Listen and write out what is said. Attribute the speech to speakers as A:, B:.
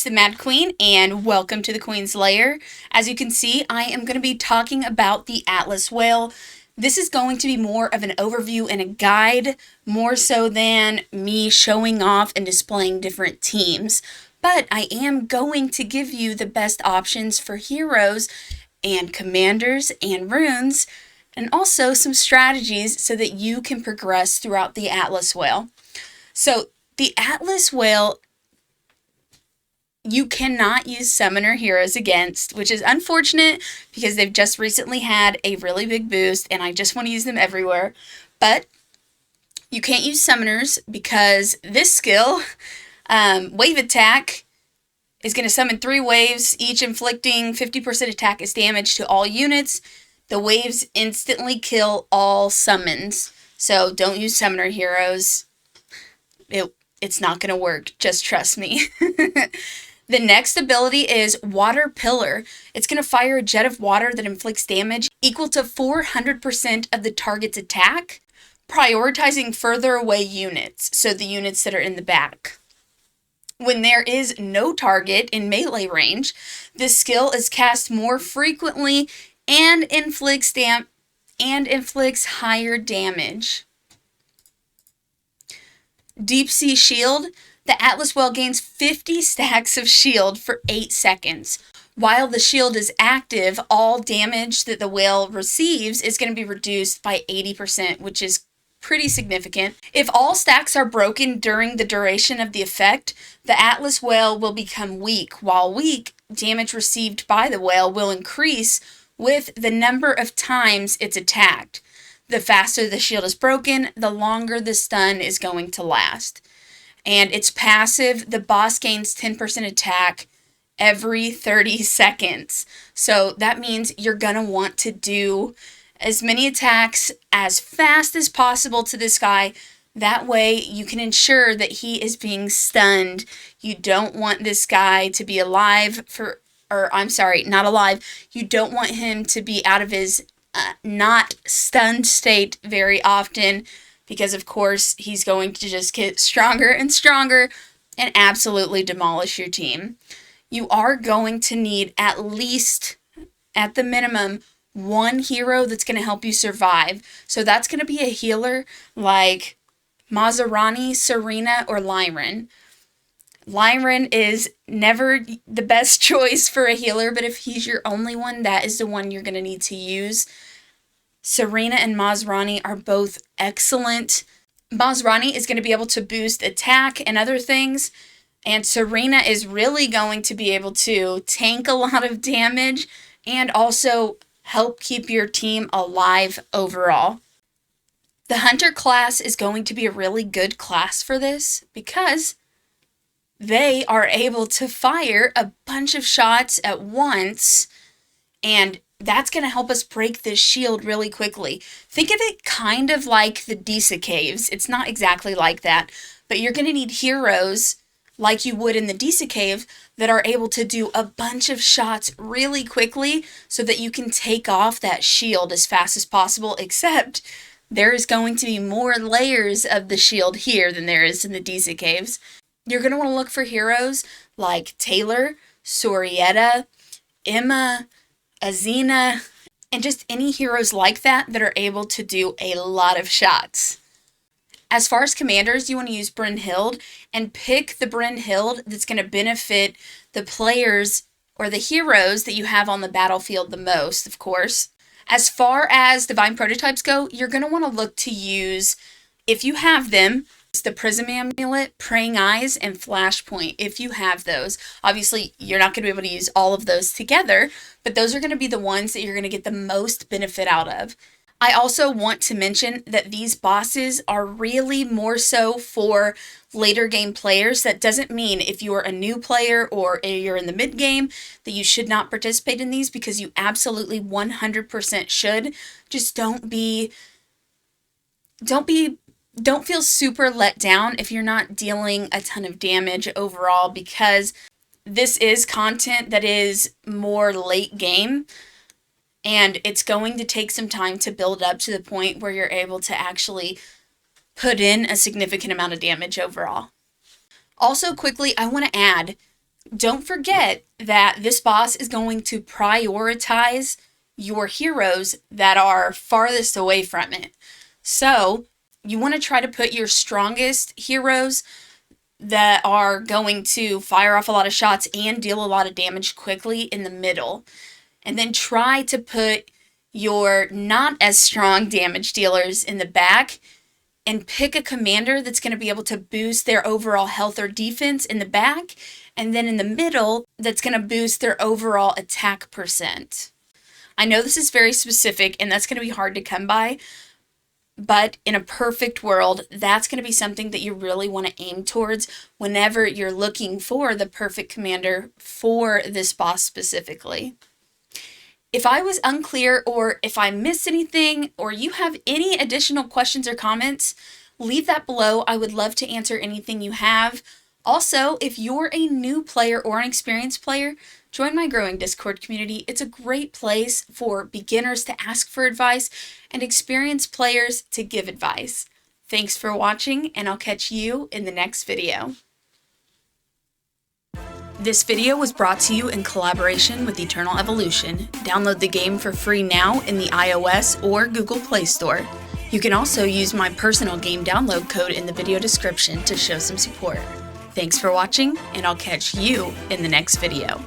A: TheMadQueen, and welcome to the Queen's Lair. As you can see, I am going to be talking about the Atlas whale. This is going to be more of an overview and a guide, more so than me showing off and displaying different teams. But I am going to give you the best options for heroes and commanders and runes, and also some strategies so that you can progress throughout the Atlas whale. So the Atlas whale, you cannot use summoner heroes against, which is unfortunate because they've just recently had a really big boost and I just want to use them everywhere. But you can't use summoners because this skill, wave attack, is going to summon 3 waves, each inflicting 50% attack as damage to all units. The waves instantly kill all summons. So don't use summoner heroes. It's not going to work. Just trust me. The next ability is Water Pillar. It's going to fire a jet of water that inflicts damage equal to 400% of the target's attack, prioritizing further away units, so the units that are in the back. When there is no target in melee range, this skill is cast more frequently and inflicts higher damage. Deep Sea Shield. The Atlas whale gains 50 stacks of shield for 8 seconds. While the shield is active, all damage that the whale receives is going to be reduced by 80%, which is pretty significant. If all stacks are broken during the duration of the effect, the Atlas whale will become weak. While weak, damage received by the whale will increase with the number of times it's attacked. The faster the shield is broken, the longer the stun is going to last. And it's passive. The boss gains 10% attack every 30 seconds. So that means you're going to want to do as many attacks as fast as possible to this guy. That way you can ensure that he is being stunned. You don't want this guy to be alive not alive. You don't want him to be out of his not stunned state very often, because of course he's going to just get stronger and stronger and absolutely demolish your team. You are going to need at least, at the minimum, 1 hero that's going to help you survive. So that's going to be a healer like Mazarani, Serena, or Lyran. Lyran is never the best choice for a healer, but if he's your only one, that is the one you're going to need to use. Serena and Mazarani are both excellent. Mazarani is going to be able to boost attack and other things, and Serena is really going to be able to tank a lot of damage and also help keep your team alive overall. The Hunter class is going to be a really good class for this because they are able to fire a bunch of shots at once, and that's going to help us break this shield really quickly. Think of it kind of like the Disa Caves. It's not exactly like that, but you're going to need heroes like you would in the Disa Cave that are able to do a bunch of shots really quickly so that you can take off that shield as fast as possible, except there is going to be more layers of the shield here than there is in the Disa Caves. You're going to want to look for heroes like Taylor, Sorietta, Emma, Azina, and just any heroes like that are able to do a lot of shots. As far as commanders, you want to use Brynhild and pick the Brynhild that's going to benefit the players or the heroes that you have on the battlefield the most, of course. As far as divine prototypes go, you're going to want to look to use, if you have them, the Prism Amulet, Praying Eyes, and Flashpoint, if you have those. Obviously, you're not going to be able to use all of those together, but those are going to be the ones that you're going to get the most benefit out of. I also want to mention that these bosses are really more so for later game players. That doesn't mean if you are a new player or you're in the mid game that you should not participate in these, because you absolutely 100% should. Just don't feel super let down if you're not dealing a ton of damage overall, because this is content that is more late game, and it's going to take some time to build up to the point where you're able to actually put in a significant amount of damage overall. Also, quickly, I want to add, Don't forget that this boss is going to prioritize your heroes that are farthest away from it. So you want to try to put your strongest heroes that are going to fire off a lot of shots and deal a lot of damage quickly in the middle. And then try to put your not as strong damage dealers in the back, and pick a commander that's going to be able to boost their overall health or defense in the back, and then in the middle, that's going to boost their overall attack percent. I know this is very specific, and that's going to be hard to come by, but in a perfect world, that's going to be something that you really want to aim towards whenever you're looking for the perfect commander for this boss specifically. If I was unclear, or if I missed anything, or you have any additional questions or comments, leave that below. I would love to answer anything you have. Also, if you're a new player or an experienced player, join my growing Discord community. It's a great place for beginners to ask for advice and experienced players to give advice. Thanks for watching, and I'll catch you in the next video. This video was brought to you in collaboration with Eternal Evolution. Download the game for free now in the iOS or Google Play Store. You can also use my personal game download code in the video description to show some support. Thanks for watching, and I'll catch you in the next video.